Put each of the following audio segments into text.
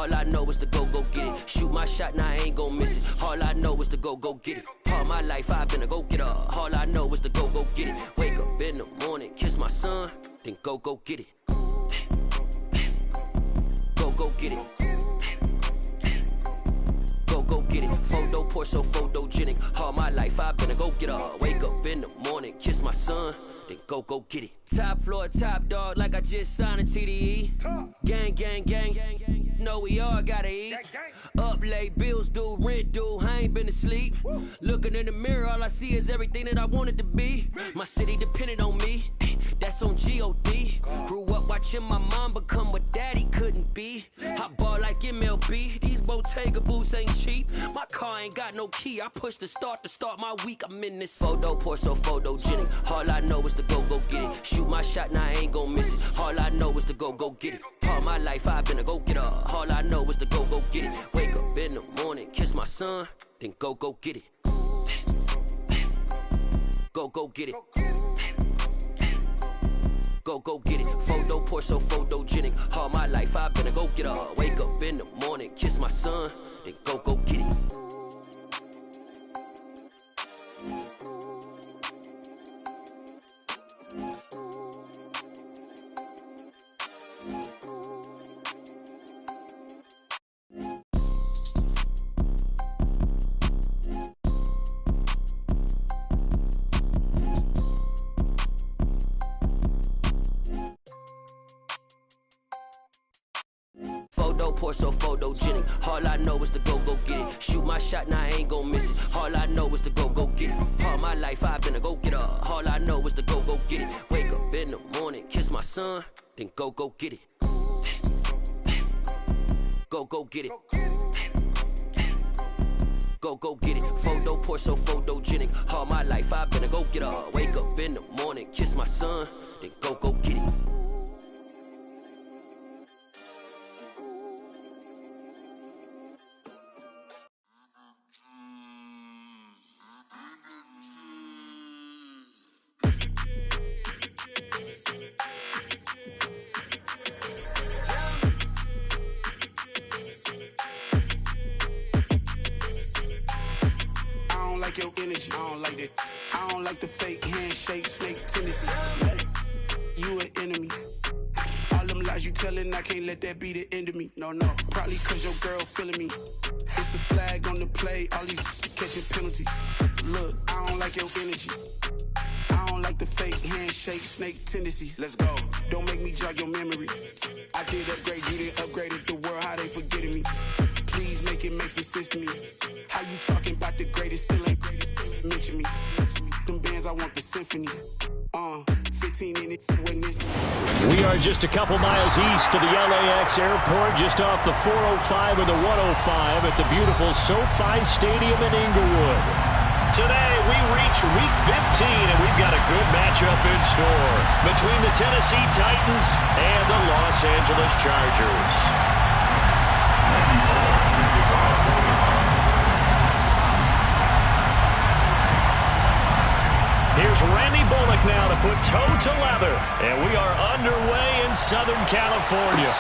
All I know is to go get it. Shoot my shot, now I ain't gon' miss it. All I know is to go get it. All my life I've been a go-getter. All I know is to go get it. Wake up in the morning, kiss my son, then go get it. Go get it. Go get it. Photo poor, so photogenic. All my life I've been a go-getter. Wake up in the morning, kiss my son, then go get it. Top floor, top dog, like I just signed a TDE. Gang. Know we all gotta eat. Up late, bills due, rent due, I ain't been asleep. Looking in the mirror, all I see is everything that I wanted to be. My city depended on me, that's on G.O.D. Grew up watching my mom become what daddy couldn't be. I ball like MLB, these Bottega boots ain't cheap. My car ain't got no key, I push the start to start my week. I'm in this photo poor, so photogenic. All I know is to go get it. Shoot my shot, now I ain't gon' miss it. All I know is to go get it. All my life I've been a go-getter. All I know is to go get it. Wake up in the morning, kiss my son, then go get it. Go get it. Go get it. Photo poor, so photogenic. All my life I've been a go-getter. Wake up in the morning, kiss my son, then go get it. Photo poor, so photogenic. All I know is to go get it. Shoot my shot, now I ain't gon' miss it. All I know is to go get it. All my life I've been a go-getter. All I know is to go get it. Wake up in the morning, kiss my son, then go get it. Go get it. Go get it. Photo poor, so photogenic. All my life I've been a go-getter. Wake up in the morning, kiss my son, then go get it. Your energy, I don't like that. I don't like the fake handshake, snake tendency. You an enemy. All them lies you telling, I can't let that be the end of me. No, probably cause your girl feeling me. It's a flag on the play, all these catching penalties. Look, I don't like your energy. I don't like the fake handshake, snake tendency. Let's go. Don't make me jog your memory. I did upgrade, you didn't upgrade it. The world, how they forgetting me. Please make it make some sense to me. How you talking about the greatest, still ain't greatest? Mention me. Them bands, I want the symphony. 15 in it when this. We are just a couple miles east of the LAX airport, just off the 405 and the 105 at the beautiful SoFi Stadium in Inglewood. Today, we reach Week 15, and we've got a good matchup in store between the Tennessee Titans and the Los Angeles Chargers. Here's Randy Bullock now to put toe to leather, and we are underway in Southern California.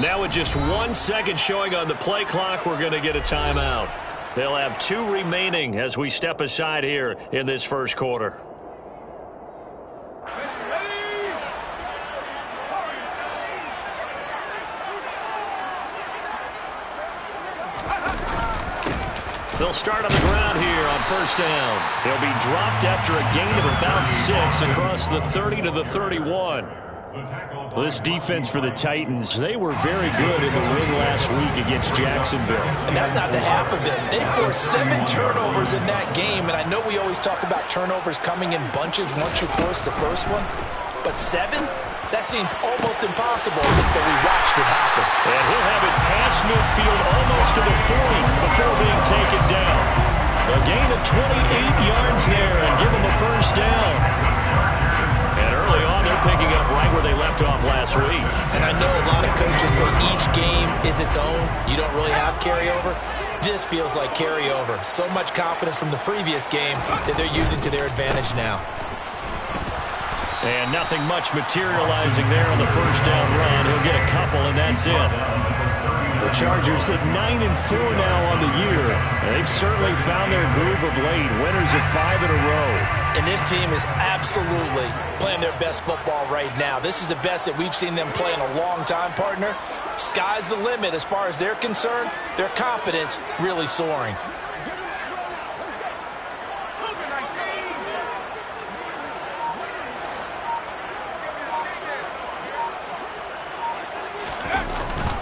Now with just 1 second showing on the play clock, we're going to get a timeout. They'll have 2 remaining as we step aside here in this first quarter. They'll start on the ground here on first down. They'll be dropped after a gain of about 6 across the 30 to the 31. This defense for the Titans, they were very good in the win last week against Jacksonville. And that's not the half of it. They forced 7 turnovers in that game, and I know we always talk about turnovers coming in bunches once you force the first one, but 7? That seems almost impossible, but we watched it happen. And he'll have it past midfield almost to the 40 before being taken down. A gain of 28 yards there and give him a first down. And early on, they're picking up right where they left off last week. And I know a lot of coaches say each game is its own. You don't really have carryover. This feels like carryover. So much confidence from the previous game that they're using to their advantage now. And nothing much materializing there on the first down run. He'll get a couple, and that's it. The Chargers at 9-4 now on the year. They've certainly found their groove of late. Winners of 5 in a row. And this team is absolutely playing their best football right now. This is the best that we've seen them play in a long time, partner. Sky's the limit as far as they're concerned. Their confidence really soaring.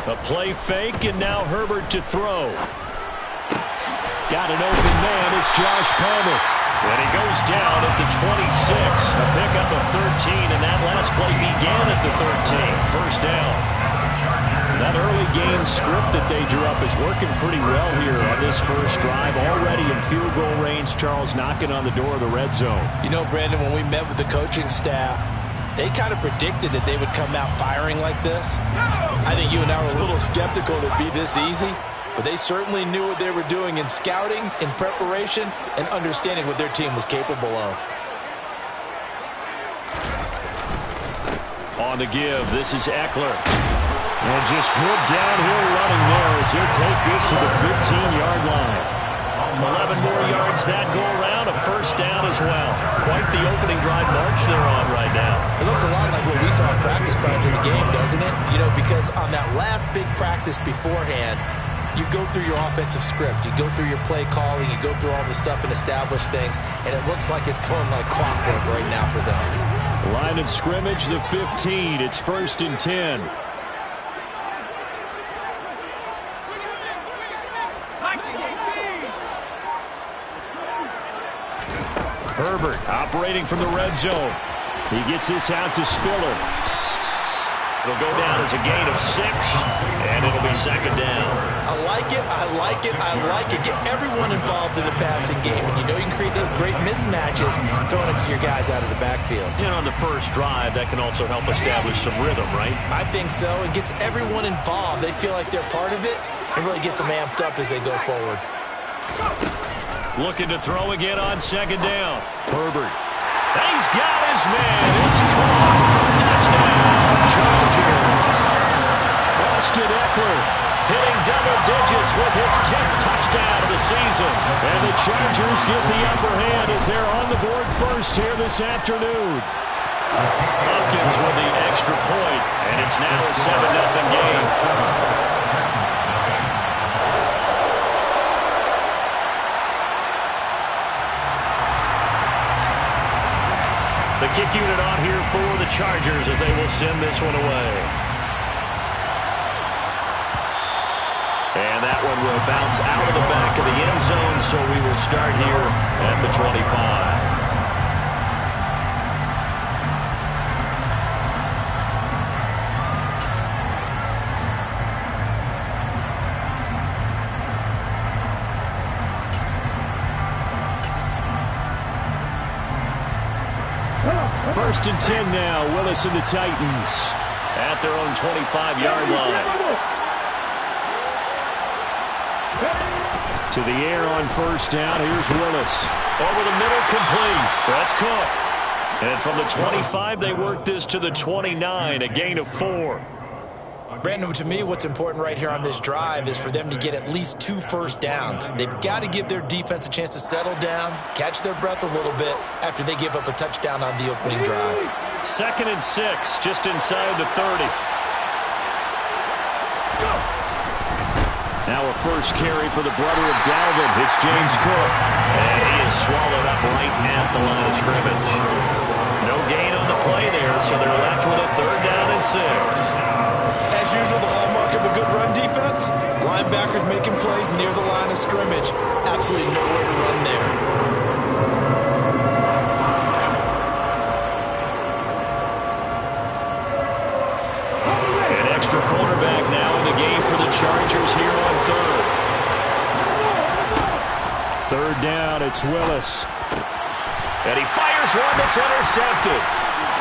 A play fake, and now Herbert to throw. Got an open man. It's Josh Palmer. And he goes down at the 26. A pickup of 13, and that last play began at the 13. First down. That early game script that they drew up is working pretty well here on this first drive. Already in field goal range, Charles knocking on the door of the red zone. You know, Brandon, when we met with the coaching staff, they kind of predicted that they would come out firing like this. I think you and I were a little skeptical it'd be this easy, but they certainly knew what they were doing in scouting, in preparation, and understanding what their team was capable of. On the give, this is Eckler. And just good downhill running there as he'll take this to the 15-yard line. 11 more yards that go around, a first down as well. Quite the opening drive march they're on right now. It looks a lot like what we saw in practice prior to the game, doesn't it? You know, because on that last big practice beforehand, you go through your offensive script, you go through your play calling, you go through all the stuff and establish things, and it looks like it's going like clockwork right now for them. Line of scrimmage, the 15. It's 1st and 10. Herbert operating from the red zone. He gets this out to Spiller. It'll go down as a gain of 6, and it'll be 2nd down. I like it, I like it, I like it. Get everyone involved in the passing game, and you know you can create those great mismatches throwing it to your guys out of the backfield. And on the first drive, that can also help establish some rhythm, right? I think so. It gets everyone involved. They feel like they're part of it, and really gets them amped up as they go forward. Looking to throw again on 2nd down. Herbert. He's got his man. It's caught. Touchdown, Chargers. Austin Eckler hitting double digits with his 10th touchdown of the season. And the Chargers get the upper hand as they're on the board first here this afternoon. Hopkins with the extra point, and it's now a 7-0 game. The kick unit on here for the Chargers as they will send this one away. And that one will bounce out of the back of the end zone, so we will start here at the 25. First and 10 now. Willis and the Titans at their own 25-yard line. To the air on first down. Here's Willis. Over the middle, complete. That's Cook. And from the 25, they work this to the 29, a gain of 4. Brandon, to me, what's important right here on this drive is for them to get at least 2 first downs. They've got to give their defense a chance to settle down, catch their breath a little bit after they give up a touchdown on the opening drive. 2nd and 6, just inside the 30. Now a first carry for the brother of Dalvin. It's James Cook. And he is swallowed up right at the line of scrimmage. No gain on the play there, so they're left with a 3rd down and 6. As usual, the hallmark of a good run defense, linebackers making plays near the line of scrimmage. Absolutely nowhere to run there. An extra cornerback now in the game for the Chargers here on 3rd. 3rd down, it's Willis. And he fires one that's intercepted.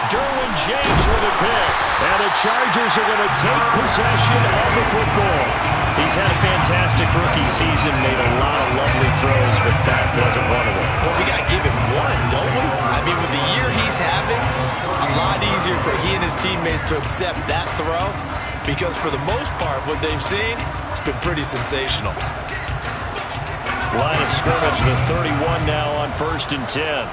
Derwin James with a pick. And the Chargers are going to take possession of the football. He's had a fantastic rookie season, made a lot of lovely throws, but that wasn't one of them. Well, we got to give him one, don't we? I mean, with the year he's having, a lot easier for he and his teammates to accept that throw, because for the most part, what they've seen, it's been pretty sensational. Line of scrimmage, the 31 now on 1st and 10.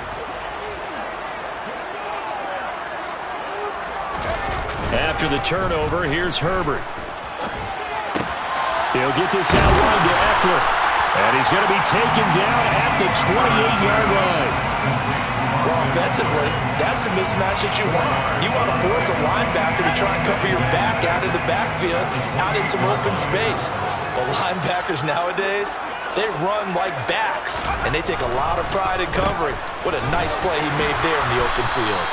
After the turnover, here's Herbert. He'll get this out wide to Eckler. And he's going to be taken down at the 28-yard line. Well, offensively, that's the mismatch that you want. You want to force a linebacker to try and cover your back out of the backfield, out in some open space. But linebackers nowadays, they run like backs, and they take a lot of pride in covering. What a nice play he made there in the open field.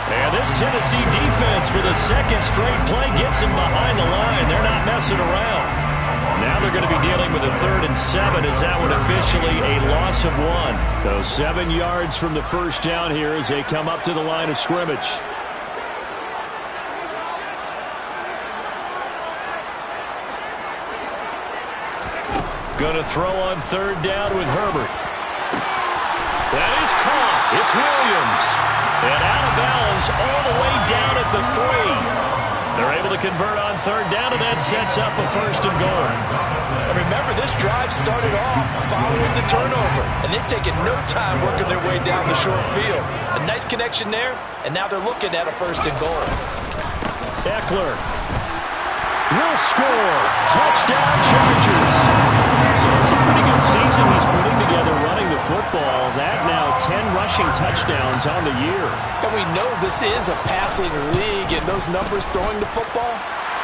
And this Tennessee defense for the 2nd straight play gets him behind the line. They're not messing around. Now they're going to be dealing with a 3rd and 7. Is that one officially a loss of 1? So 7 yards from the 1st down here as they come up to the line of scrimmage. Going to throw on 3rd down with Herbert. That is caught. It's Williams. And out of bounds all the way down at the 3. They're able to convert on 3rd down, and that sets up a 1st and goal. And remember, this drive started off following the turnover, and they've taken no time working their way down the short field. A nice connection there, and now they're looking at a 1st and goal. Eckler will score. Touchdown, Chargers. So it's a pretty good season he's putting together running the football. That now 10 rushing touchdowns on the year. And we know this is a passing league, and those numbers throwing the football,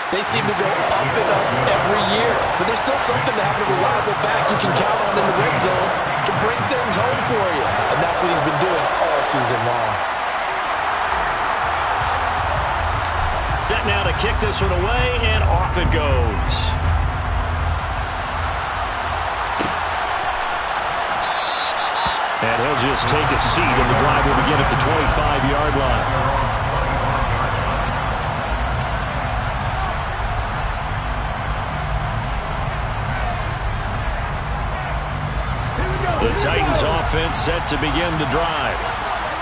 they seem to go up and up every year. But there's still something to have a reliable back you can count on in the red zone to bring things home for you. And that's what he's been doing all season long. Set now to kick this one away, and off it goes. And he'll just take a seat, and the drive will begin at the 25-yard line. The Titans offense set to begin the drive.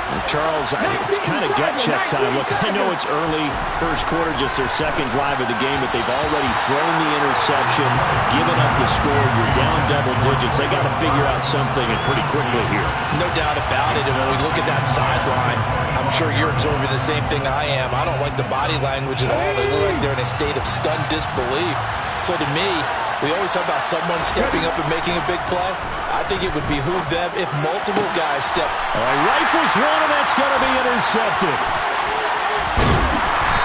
And Charles, it's kind of gut check time. Look, I know it's early, 1st quarter, just their 2nd drive of the game, but they've already thrown the interception, given up the score. You're down double digits. They got to figure out something, and pretty quickly here. No doubt about it. And when we look at that sideline, I'm sure you're observing the same thing I am. I don't like the body language at all. They look like they're in a state of stunned disbelief. So to me, we always talk about someone stepping up and making a big play. I think it would behoove them if multiple guys step. Rifles one, and that's going to be intercepted.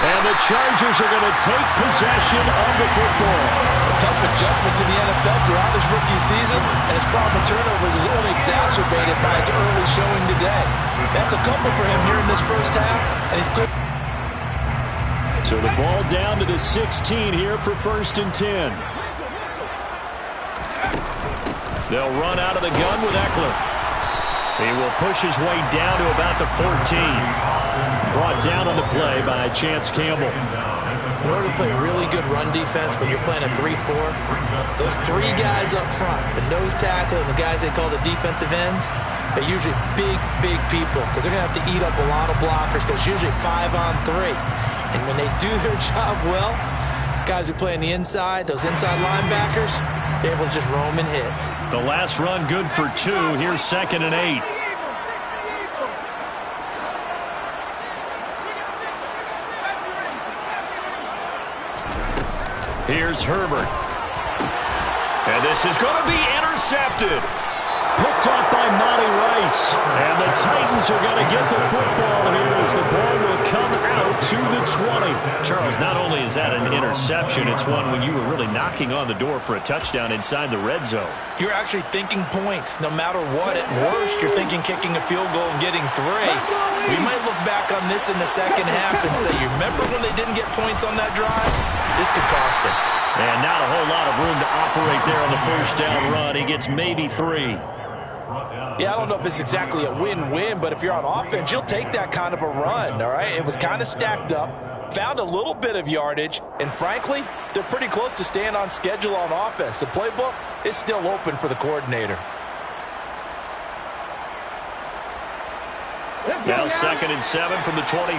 And the Chargers are going to take possession of the football. A tough adjustment to the NFL throughout his rookie season, and his problem with turnovers is only exacerbated by his early showing today. That's a couple for him here in this 1st half, and he's good. So the ball down to the 16 here for 1st and 10. They'll run out of the gun with Eckler. He will push his way down to about the 14. Brought down on the play by Chance Campbell. In order to play really good run defense when you're playing a 3-4, those 3 guys up front, the nose tackle and the guys they call the defensive ends, they're usually big people because they're going to have to eat up a lot of blockers because usually 5 on 3. And when they do their job well, guys who play on the inside, those inside linebackers, they're able to just roam and hit. The last run good for 2. Here's 2nd and 8. Here's Herbert. And this is going to be intercepted. Picked off by Monty Rice. And the Titans are going to get the football here as the ball will come out to the 20. Charles, not only is that an interception, it's one when you were really knocking on the door for a touchdown inside the red zone. You're actually thinking points. No matter what, at worst, you're thinking kicking a field goal and getting 3. We might look back on this in the second half and say, you remember when they didn't get points on that drive? This could cost them. And not a whole lot of room to operate there on the first down run. He gets maybe 3. Yeah, I don't know if it's exactly a win-win, but if you're on offense, you'll take that kind of a run, all right? It was kind of stacked up, found a little bit of yardage, and frankly, they're pretty close to staying on schedule on offense. The playbook is still open for the coordinator. Now 2nd and 7 from the 23.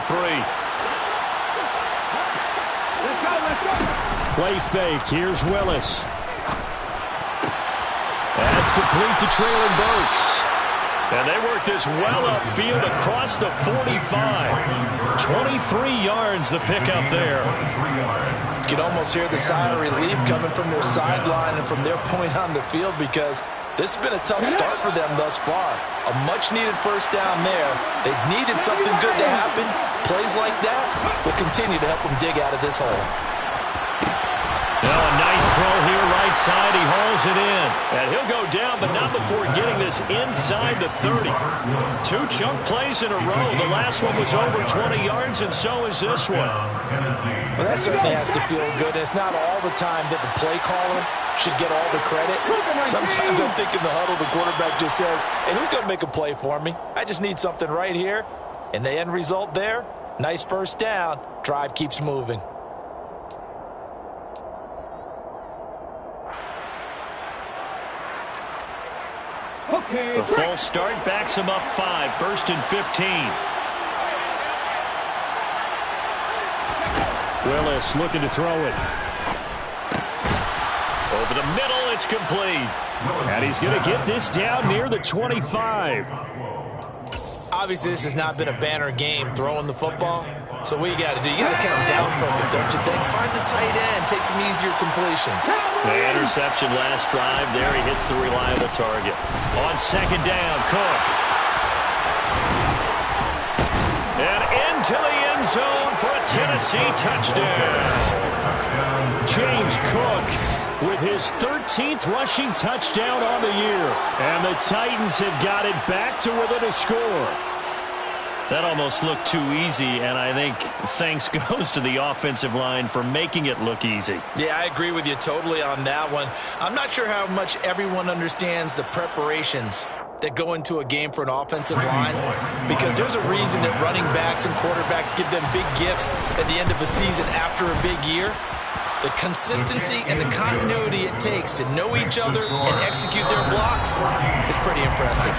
Play fake. Here's Willis. That's complete to Traylon Burks. And they work this well upfield across the 45. 23 yards the pickup there. You can almost hear the sigh of relief coming from their sideline and from their point on the field because this has been a tough start for them thus far. A much-needed first down there. They've needed something good to happen. Plays like that will continue to help them dig out of this hole. Now a nice throw here, right side. He hauls it in. And he'll go down, but not before getting this inside the 30. 2 chunk plays in a row. The last one was over 20 yards, and so is this one. Well, that certainly has to feel good. And it's not all the time that the play caller should get all the credit. Sometimes I'm thinking the huddle, the quarterback just says, hey, who's going to make a play for me? I just need something right here. And the end result there, nice first down. Drive keeps moving. The false start backs him up 5. 1st and 15. Willis looking to throw it. Over the middle, it's complete. And he's going to get this down near the 25. Obviously, this has not been a banner game throwing the football. So what you got to do, you got to kind of down focus, don't you think? Find the tight end, take some easier completions. The interception last drive. There he hits the reliable target. On 2nd down, Cook. And into the end zone for a Tennessee touchdown. James Cook with his 13th rushing touchdown on the year. And the Titans have got it back to within a score. That almost looked too easy, and I think thanks goes to the offensive line for making it look easy. Yeah, I agree with you totally on that one. I'm not sure how much everyone understands the preparations that go into a game for an offensive line, because there's a reason that running backs and quarterbacks give them big gifts at the end of a season after a big year. The consistency and the continuity it takes to know each other and execute their blocks is pretty impressive.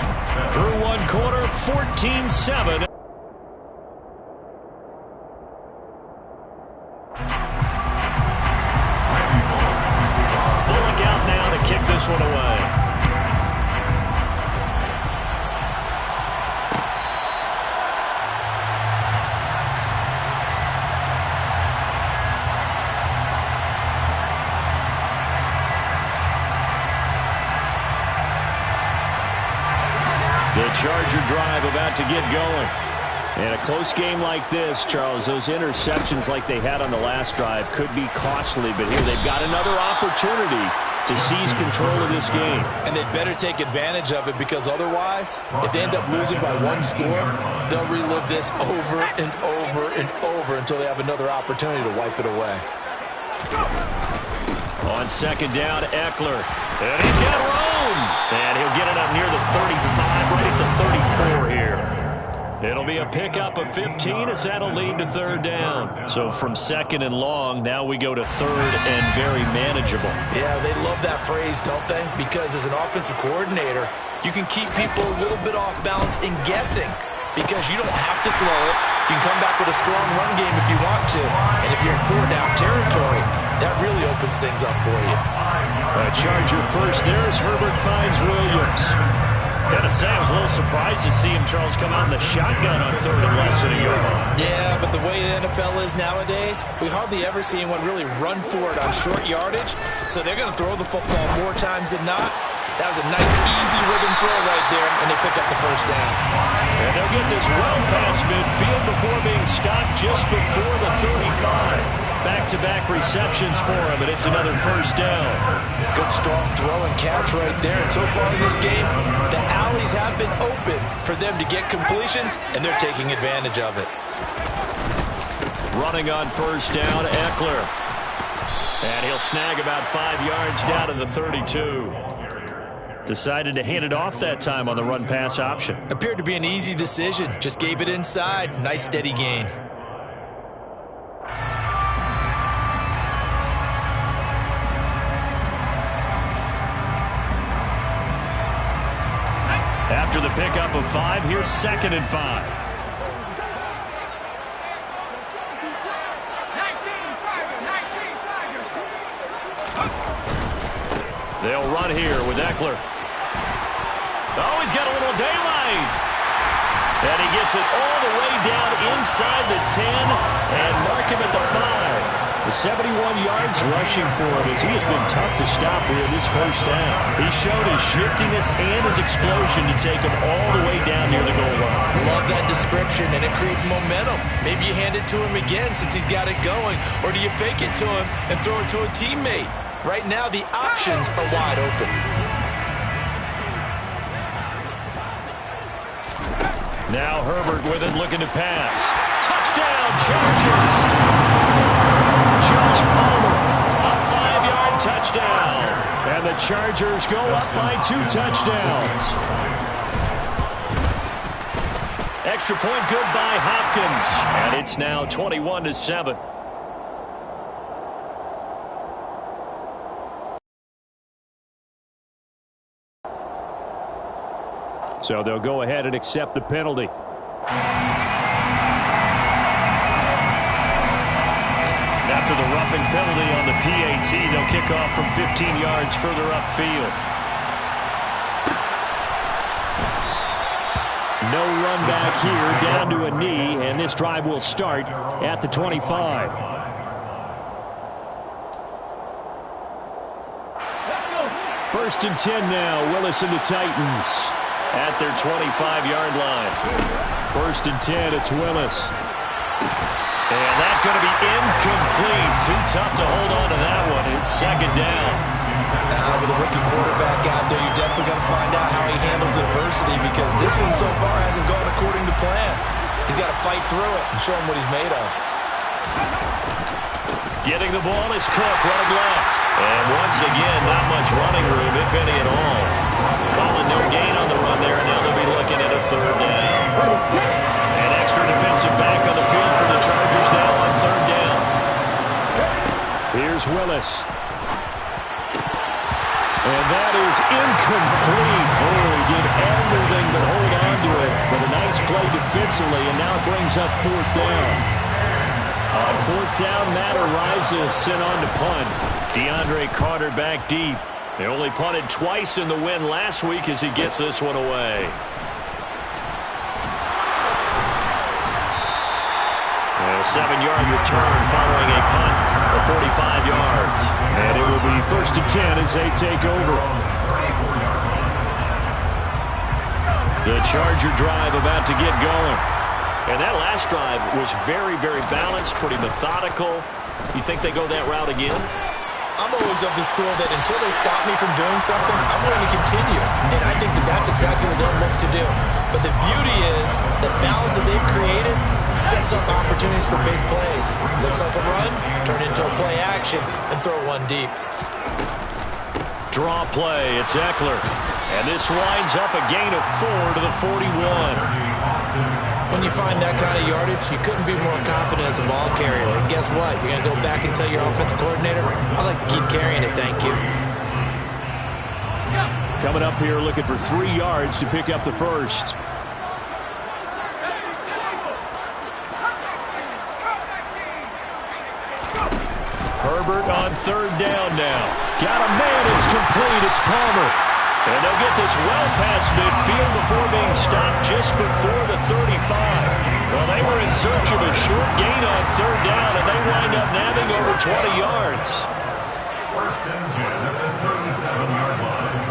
Through 1 quarter, 14-7. Kick this one away. The Charger drive about to get going. In a close game like this, Charles, those interceptions like they had on the last drive could be costly, but here they've got another opportunity to seize control of this game. And they'd better take advantage of it, because otherwise, if they end up losing by 1 score, they'll relive this over and over and over until they have another opportunity to wipe it away. On 2nd down, Eckler. And he's got room. And he'll get it up near the 35, right at the 34 here. It'll be a pickup of 15 as that'll lead to 3rd down. So from 2nd and long, now we go to 3rd and very manageable. Yeah, they love that phrase, don't they? Because as an offensive coordinator, you can keep people a little bit off balance and guessing, because you don't have to throw it. You can come back with a strong run game if you want to. And if you're in 4-down territory, that really opens things up for you. A Charger first there as Herbert finds Williams. Gotta say, I was a little surprised to see him, Charles, come out in the shotgun on 3rd and less than a yard. Yeah, but the way the NFL is nowadays, we hardly ever see anyone really run for it on short yardage. So they're going to throw the football more times than not. That was a nice, easy rhythm throw right there, and they pick up the first down. And they'll get this well past midfield before being stopped just before the 35. Back-to-back receptions for him, and it's another first down. Good, strong throw and catch right there. And so far in this game, the alleys have been open for them to get completions, and they're taking advantage of it. Running on first down, Eckler. And he'll snag about 5 yards down to the 32. Decided to hand it off that time on the run-pass option. Appeared to be an easy decision. Just gave it inside. Nice, steady gain. After the pickup of 5, here's 2nd and 5. They'll run here with Eckler. Oh, he's got a little daylight. And he gets it all the way down inside the 10 and mark him at the 5. The 71 yards rushing for him as he has been tough to stop here in this first half. He showed his shiftiness and his explosion to take him all the way down near the goal line. Love that description, and it creates momentum. Maybe you hand it to him again since he's got it going, or do you fake it to him and throw it to a teammate? Right now, the options are wide open. Now Herbert with it, looking to pass. Touchdown, Chargers! Josh Palmer, a 5-yard touchdown. And the Chargers go up by 2 touchdowns. Extra point good by Hopkins. And it's now 21-7. So they'll go ahead and accept the penalty. After the roughing penalty on the PAT, they'll kick off from 15 yards further upfield. No run back here, down to a knee, and this drive will start at the 25. First and 10 now, Willis and the Titans at their 25-yard line. First and 10, it's Willis. And that's going to be incomplete. Too tough to hold on to that one. It's 2nd down. With a rookie quarterback out there, you're definitely going to find out how he handles adversity, because this one so far hasn't gone according to plan. He's got to fight through it and show him what he's made of. Getting the ball is Cook, running left. And once again, not much running room, if any at all. Calling no gain on the run there, and now they'll be looking at a 3rd down. An extra defensive back on the field for the Chargers now on 3rd down. Here's Willis. And that is incomplete. Oh, he did everything but hold on to it. But a nice play defensively, and now brings up 4th down. On 4th down, Matt Araiza sent on to punt. DeAndre Carter back deep. They only punted twice in the win last week as he gets this one away. And a 7-yard return following a punt of 45 yards. And it will be 1st and 10 as they take over. The Charger drive about to get going. And that last drive was very, very balanced, pretty methodical. You think they go that route again? I'm always of the school that until they stop me from doing something, I'm going to continue. And I think that that's exactly what they'll look to do. But the beauty is the balance that they've created sets up opportunities for big plays. Looks like a run, turn into a play action, and throw one deep. Draw play, it's Eckler. And this winds up a gain of 4 to the 41. When you find that kind of yardage, you couldn't be more confident as a ball carrier. And guess what? You're going to go back and tell your offensive coordinator, I'd like to keep carrying it, thank you. Coming up here looking for 3 yards to pick up the first. Herbert on 3rd down now. Got a man, it's complete, it's Palmer. And they'll get this well past midfield before being stopped just before the 35. Well, they were in search of a short gain on 3rd down, and they wind up nabbing over 20 yards. First and 10 at the 37-yard line.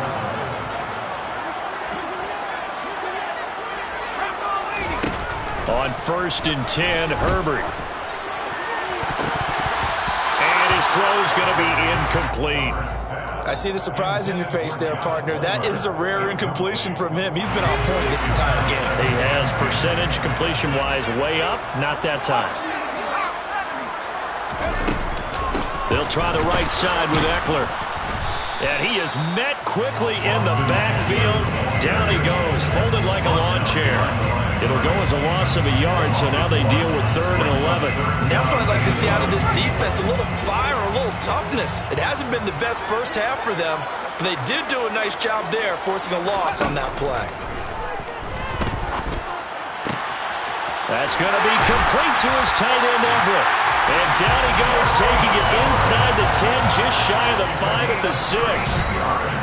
On 1st and 10, Herbert. And his throw's going to be incomplete. I see the surprise in your face there, partner. That is a rare incompletion from him. He's been on point this entire game. He has percentage completion-wise way up. Not that time. They'll try the right side with Eckler. And he is met quickly in the backfield. Down he goes, folded like a lawn chair. It'll go as a loss of a yard, so now they deal with 3rd and 11. And that's what I'd like to see out of this defense, a little fire, a little toughness. It hasn't been the best first half for them, but they did do a nice job there, forcing a loss on that play. That's going to be complete to his tight end, Everett. And down he goes, taking it inside the 10, just shy of the 5 at the 6.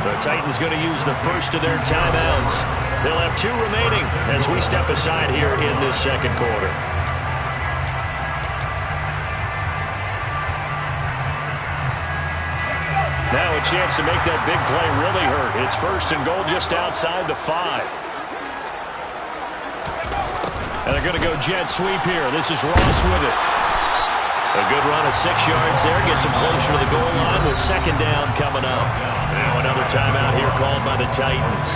The Titans going to use the first of their timeouts. They'll have 2 remaining as we step aside here in this second quarter. Now a chance to make that big play really hurt. It's 1st and goal just outside the 5. And they're going to go jet sweep here. This is Ross with it. A good run of 6 yards there. Gets him closer to the goal line with 2nd down coming up. Now another timeout here called by the Titans.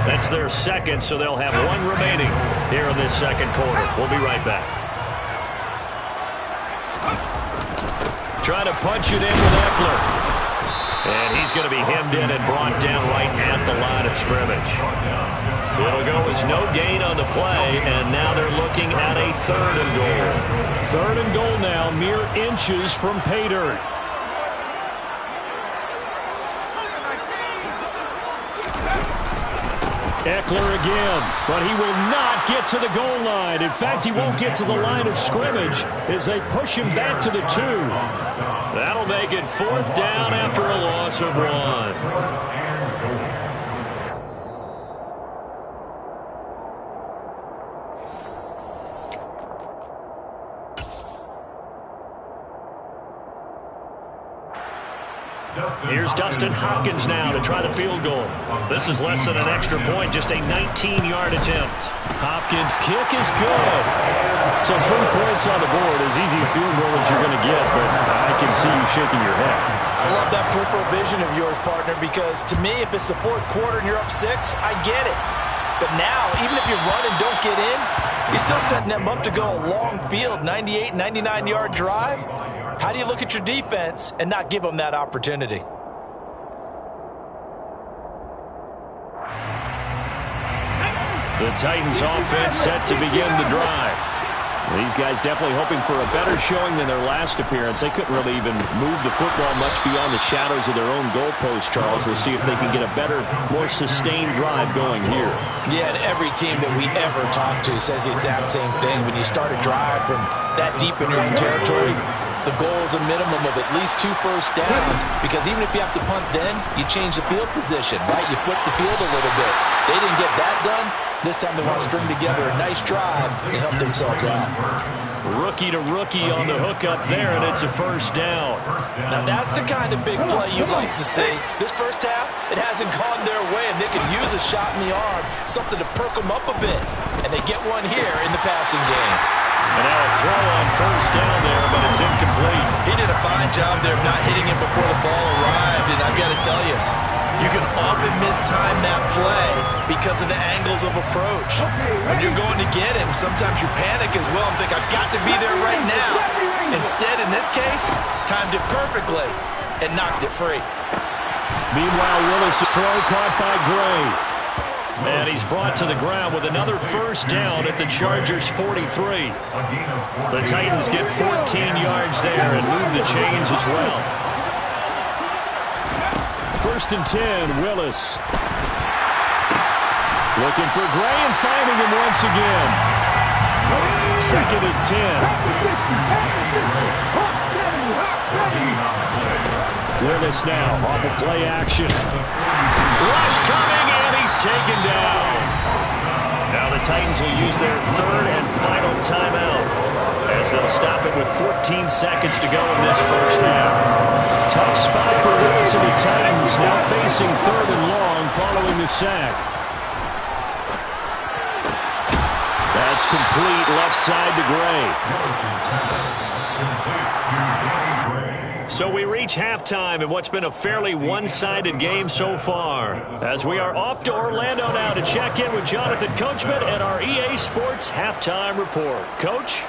That's their 2nd, so they'll have 1 remaining here in this second quarter. We'll be right back. Trying to punch it in with Eckler. And he's going to be hemmed in and brought down right at the line of scrimmage. It'll go as no gain on the play, and now they're looking at a 3rd and goal. 3rd and goal now, mere inches from pay dirt. Eckler again, but he will not get to the goal line. In fact, he won't get to the line of scrimmage as they push him back to the 2. That'll make it 4th down after a loss of 1. Here's Dustin Hopkins now to try the field goal. This is less than an extra point, just a 19-yard attempt. Hopkins' kick is good. So 3 points on the board, as easy a field goal as you're going to get, but I can see you shaking your head. I love that peripheral vision of yours, partner, because to me, if it's the 4th quarter and you're up 6, I get it. But now, even if you run and don't get in, you're still setting them up to go a long field, 98, 99-yard drive. How do you look at your defense and not give them that opportunity? The Titans offense set to begin the drive. These guys definitely hoping for a better showing than their last appearance. They couldn't really even move the football much beyond the shadows of their own goalpost, Charles. We'll see if they can get a better, more sustained drive going here. Yeah, and every team that we ever talk to says the exact same thing. When you start a drive from that deep in your own territory, the goal is a minimum of at least 2 first downs, because even if you have to punt then, you change the field position, right? You flip the field a little bit. They didn't get that done. This time they want to string together a nice drive and help themselves out. Rookie to rookie on the hook up there, and it's a 1st down. Now that's the kind of big play you'd like to see. This first half, it hasn't gone their way, and they could use a shot in the arm, something to perk them up a bit. And they get one here in the passing game. And now a throw on 1st down there, but it's incomplete. He did a fine job there of not hitting him before the ball arrived, and I've got to tell you, you can often mistime that play because of the angles of approach. When you're going to get him, sometimes you panic as well and think, I've got to be there right now. Instead, in this case, timed it perfectly and knocked it free. Meanwhile, Willis' throw caught by Gray. And he's brought to the ground with another 1st down at the Chargers' 43. The Titans get 14 yards there and move the chains as well. 1st and 10, Willis. Looking for Gray and finding him once again. 2nd and 10. Willis now off of play action. Rush coming, and he's taken down. Now the Titans will use their 3rd and final timeout as they'll stop it with 14 seconds to go in this first half. Tough spot for Willis and the Titans, now facing 3rd and long following the sack. That's complete left side to Gray. So we reach halftime in what's been a fairly one-sided game so far. As we are off to Orlando now to check in with Jonathan Coachman and our EA Sports Halftime Report. Coach?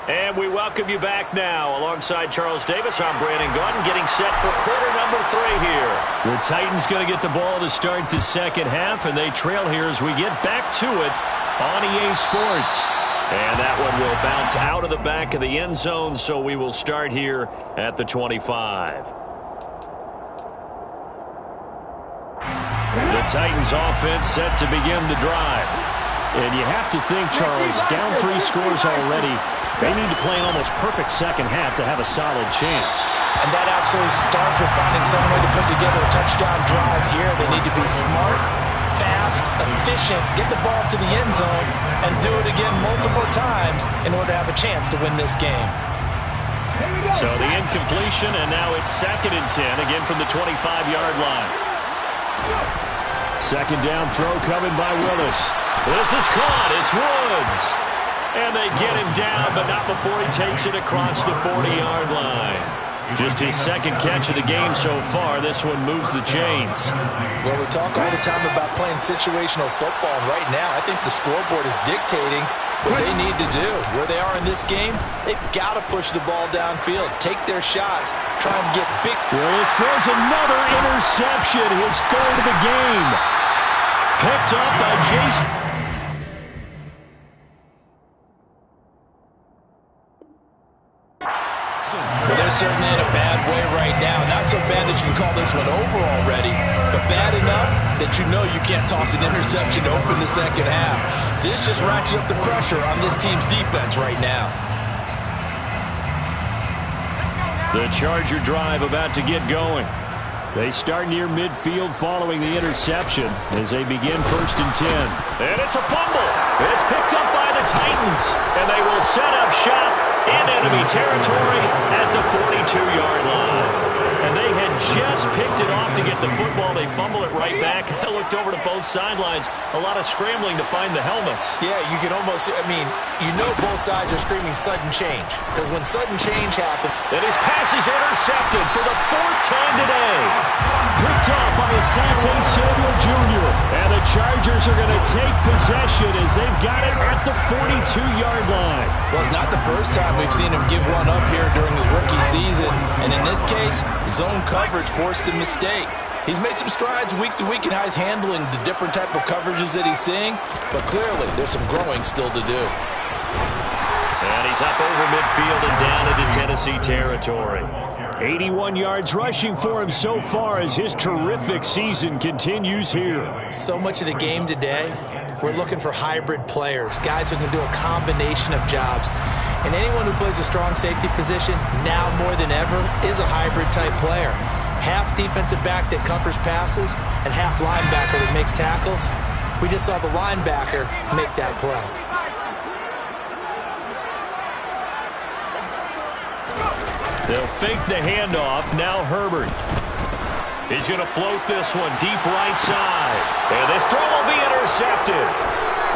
And we welcome you back now. Alongside Charles Davis, I'm Brandon Gaudin, getting set for quarter number 3 here. The Titans going to get the ball to start the second half, and they trail here as we get back to it on EA Sports. And that one will bounce out of the back of the end zone, so we will start here at the 25. The Titans offense set to begin the drive. And you have to think, Charles, down 3 scores already. They need to play an almost perfect second half to have a solid chance. And that absolutely starts with finding some way to put together a touchdown drive here. They need to be smart, fast, efficient, get the ball to the end zone, and do it again multiple times in order to have a chance to win this game. So the incompletion, and now it's 2nd and 10, again from the 25-yard line. Second down throw coming by Willis. This is caught. It's Woods. And they get him down, but not before he takes it across the 40-yard line. Just his second catch of the game so far. This one moves the chains. Well, we talk all the time about playing situational football. Right now, I think the scoreboard is dictating what they need to do. Where they are in this game, they've got to push the ball downfield, take their shots, try and get big. Willis throws another interception, his 3rd of the game. Picked up by Jason. Well, they're certainly in a bad way right now. Not so bad that you can call this one over already, but bad enough that you know you can't toss an interception to open the second half. This just ratchets up the pressure on this team's defense right now. The Charger drive about to get going. They start near midfield following the interception as they begin 1st and 10. And it's a fumble. It's picked up by the Titans, and they will set up shop in enemy territory at the 42-yard line. And they had just picked it off to get the football. They fumble it right back. I looked over to both sidelines. A lot of scrambling to find the helmets. Yeah, you can almost, you know both sides are screaming sudden change. Because when sudden change happens. And his pass is intercepted for the 4th time today. Picked off by Asante Samuel Jr. And the Chargers are going to take possession as they've got it at the 42-yard line. Well, it's not the first time we've seen him give one up here during his rookie season. And in this case, zone coverage forced the mistake. He's made some strides week to week in how he's handling the different type of coverages that he's seeing. But clearly, there's some growing still to do. And he's up over midfield and down into Tennessee territory. 81 yards rushing for him so far as his terrific season continues here. So much of the game today, we're looking for hybrid players, guys who can do a combination of jobs. And anyone who plays a strong safety position, now more than ever, is a hybrid-type player. Half defensive back that covers passes and half linebacker that makes tackles. We just saw the linebacker make that play. They'll fake the handoff. Now Herbert. He's going to float this one deep right side. And this throw will be intercepted.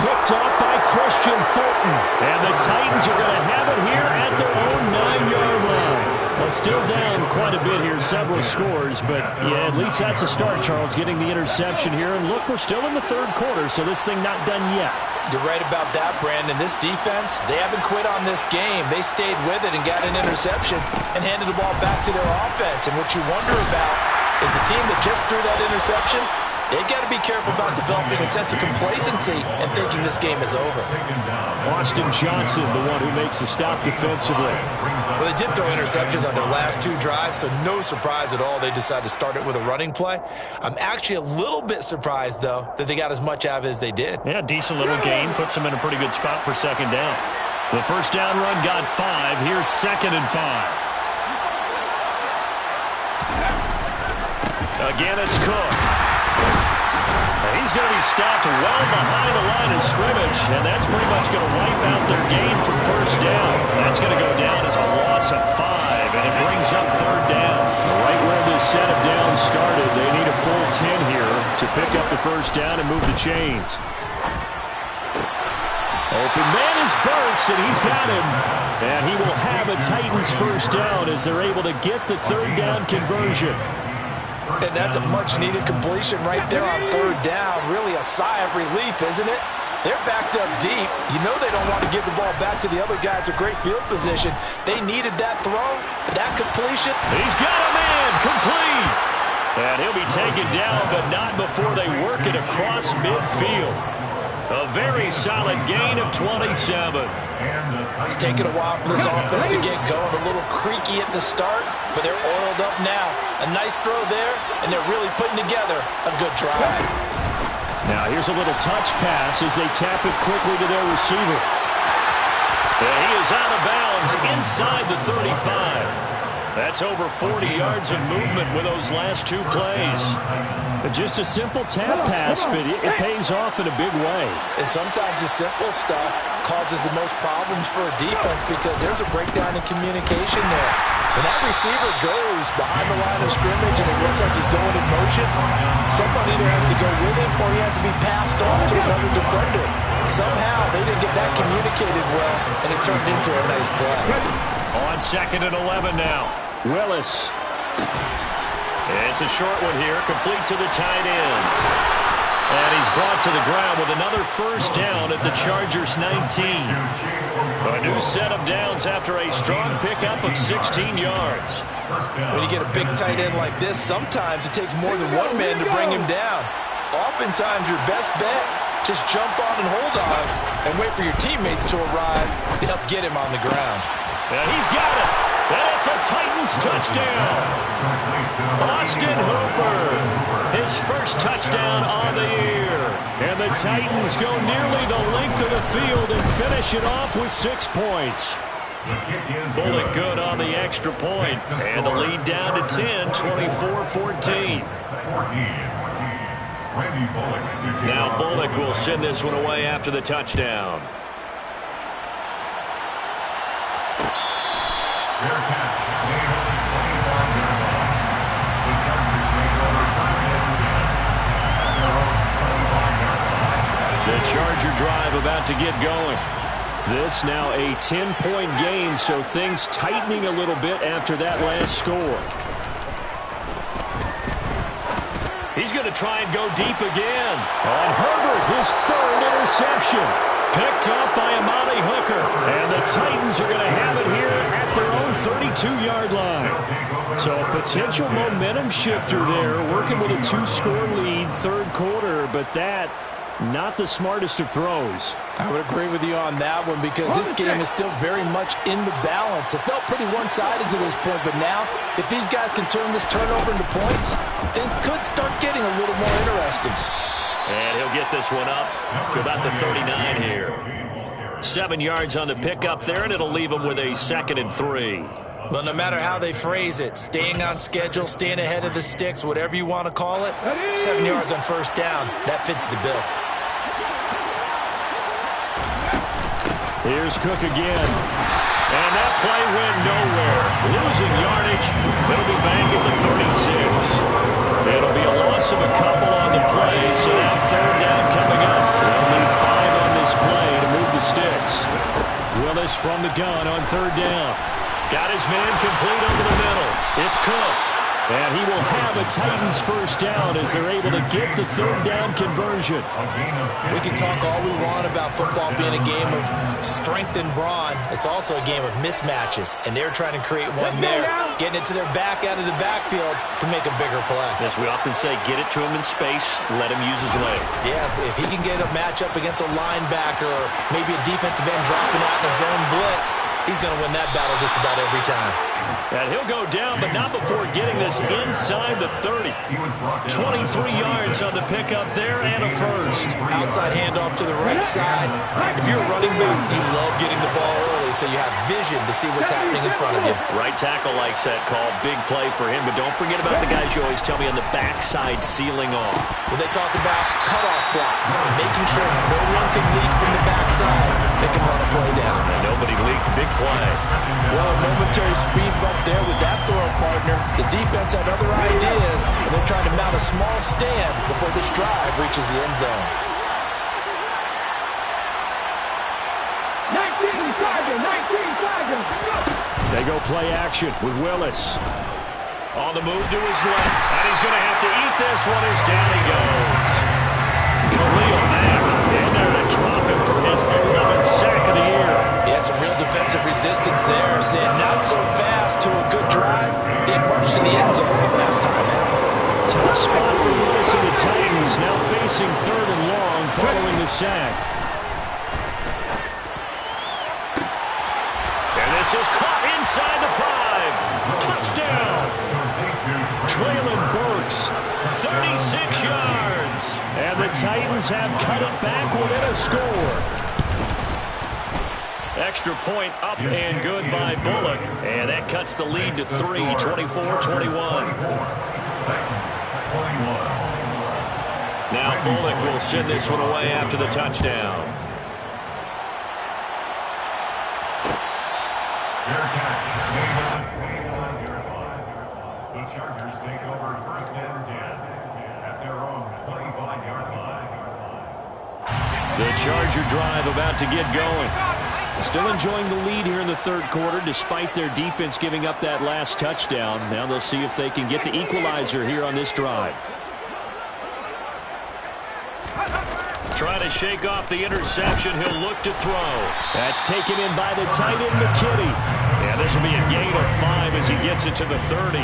Picked up by Christian Fulton. And the Titans are going to have it here at their own 9-yard line. Well, still down quite a bit here, several scores. But, yeah, at least that's a start, Charles, getting the interception here. And look, we're still in the 3rd quarter, so this thing not done yet. You're right about that, Brandon. This defense, they haven't quit on this game. They stayed with it and got an interception and handed the ball back to their offense. And what you wonder about is the team that just threw that interception, they've got to be careful about developing a sense of complacency and thinking this game is over. Austin Johnson, the one who makes the stop defensively. Well, they did throw interceptions on their last 2 drives, so no surprise at all they decided to start it with a running play. I'm actually a little bit surprised, though, that they got as much out of it as they did. Yeah, decent little gain. Puts them in a pretty good spot for 2nd down. The first down run got 5. Here's 2nd and 5. Again, it's Cook. And he's going to be stopped well behind the line of scrimmage, and that's pretty much going to wipe out their gain from first down. That's going to go down as a loss of 5, and it brings up third down. Right where this set of downs started, they need a full 10 here to pick up the first down and move the chains. Open man is Burks, and he's got him. And he will have a Titans first down as they're able to get the third down conversion. And that's a much-needed completion right there on third down. Really a sigh of relief, isn't it? They're backed up deep. You know they don't want to give the ball back to the other guys with great field position. They needed that throw, that completion. He's got him in, complete. And he'll be taken down, but not before they work it across midfield. A very solid gain of 27. It's taken a while for this offense to get going. A little creaky at the start, but they're oiled up now. A nice throw there, and they're really putting together a good drive. Now here's a little touch pass as they tap it quickly to their receiver. And he is out of bounds inside the 35. That's over 40 yards of movement with those last 2 plays. Just a simple tap pass, but it pays off in a big way. And sometimes the simple stuff causes the most problems for a defense because there's a breakdown in communication there. When that receiver goes behind the line of scrimmage and it looks like he's going in motion, someone either has to go with him or he has to be passed on to another defender. Somehow they didn't get that communicated well, and it turned into a nice play. On 2nd and 11 now. Willis. It's a short one here, complete to the tight end. And he's brought to the ground with another first down at the Chargers' 19. A new set of downs after a strong pickup of 16 yards. When you get a big tight end like this, sometimes it takes more than one man to bring him down. Oftentimes your best bet, just jump on and hold on and wait for your teammates to arrive to help get him on the ground. And he's got it. And it's a Titans touchdown. Austin Hooper, his first touchdown on the year. And the Titans go nearly the length of the field and finish it off with 6 points. Bullock good on the extra point. And the lead down to 10, 24-14. Now Bullock will send this one away after the touchdown. The Charger drive about to get going. This now a 10-point game, so things tightening a little bit after that last score. He's going to try and go deep again. On Herbert, his 3rd interception. Picked up by Amani Hooker. And the Titans are going to have it here at their own 32-yard line. So a potential momentum shifter there, working with a 2-score lead, 3rd quarter, but that not the smartest of throws. I would agree with you on that one because this game is still very much in the balance. It felt pretty one-sided to this point, but now if these guys can turn this turnover into points, things could start getting a little more interesting. And he'll get this one up to about the 39 here. 7 yards on the pickup there, and it'll leave him with a 2nd and 3. Well, no matter how they phrase it, staying on schedule, staying ahead of the sticks, whatever you want to call it, 7 yards on first down, that fits the bill. Here's Cook again. And that play went nowhere. Losing yardage. It'll be back at the 36. It'll be a loss of a couple on the play, so now 3rd down coming up. They'll need 5 on this play to move the sticks. Willis from the gun on 3rd down. Got his man complete over the middle. It's Cook. And he will have a Titans first down as they're able to get the 3rd down conversion. We can talk all we want about football being a game of strength and brawn. It's also a game of mismatches, and they're trying to create one there, getting it to their back out of the backfield to make a bigger play. As we often say, get it to him in space, let him use his leg. Yeah, if he can get a matchup against a linebacker or maybe a defensive end dropping out in a zone blitz, he's going to win that battle just about every time. And he'll go down, but not before getting this inside the 30. 23 yards on the pickup there and a first. Outside handoff to the right side. If you're a running back, you love getting the ball early so you have vision to see what's happening in front of you. Right tackle likes that call. Big play for him, but don't forget about the guys you always tell me on the backside sealing off. When they talk about cutoff blocks, making sure no one can leak from the backside, they can run a play down. And nobody leaked. Big play. Well, a momentary speed bump there with that throw, partner. The defense had other ideas, and they're trying to mount a small stand before this drive reaches the end zone. 19 seconds. They go play action with Willis. On the move to his left, and he's going to have to eat this one as down he goes. Khalil Mack in there to drop him for his 11th sack of the year. He had some real defensive resistance there, saying not so fast to a good drive. Didn't march to the end zone the last time out. Tough spot for Willis and the Titans, now facing 3rd and long following the sack. And this is caught inside the 5. Touchdown. Traylon Burks, 36 yards. And the Titans have cut it back within a score. Extra point up and good by Bullock. And that cuts the lead to 3, 24-21. Now Bullock will send this one away after the touchdown. The Chargers take over 1st and 10 at their own 25-yard line. The Charger drive about to get going. Still enjoying the lead here in the 3rd quarter despite their defense giving up that last touchdown. Now they'll see if they can get the equalizer here on this drive. Trying to shake off the interception. He'll look to throw. That's taken in by the tight end, McKinney. Yeah, this will be a gain of 5 as he gets it to the 30.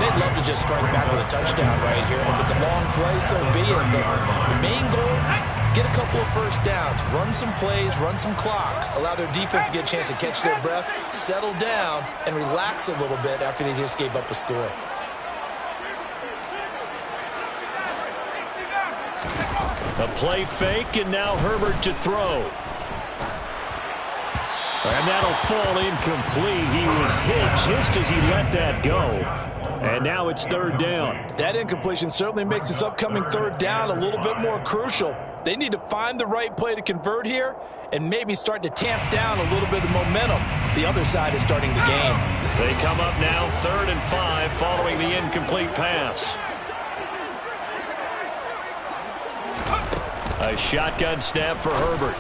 They'd love to just strike back with a touchdown right here. And if it's a long play, so be it. The main goal, get a couple of first downs, run some plays, run some clock, allow their defense to get a chance to catch their breath, settle down, and relax a little bit after they just gave up a score. A play fake, and now Herbert to throw. And that'll fall incomplete. He was hit just as he let that go. And now it's 3rd down. That incompletion certainly makes this upcoming 3rd down a little bit more crucial. They need to find the right play to convert here and maybe start to tamp down a little bit of momentum. The other side is starting to gain. They come up now 3rd and 5 following the incomplete pass. A shotgun snap for Herbert.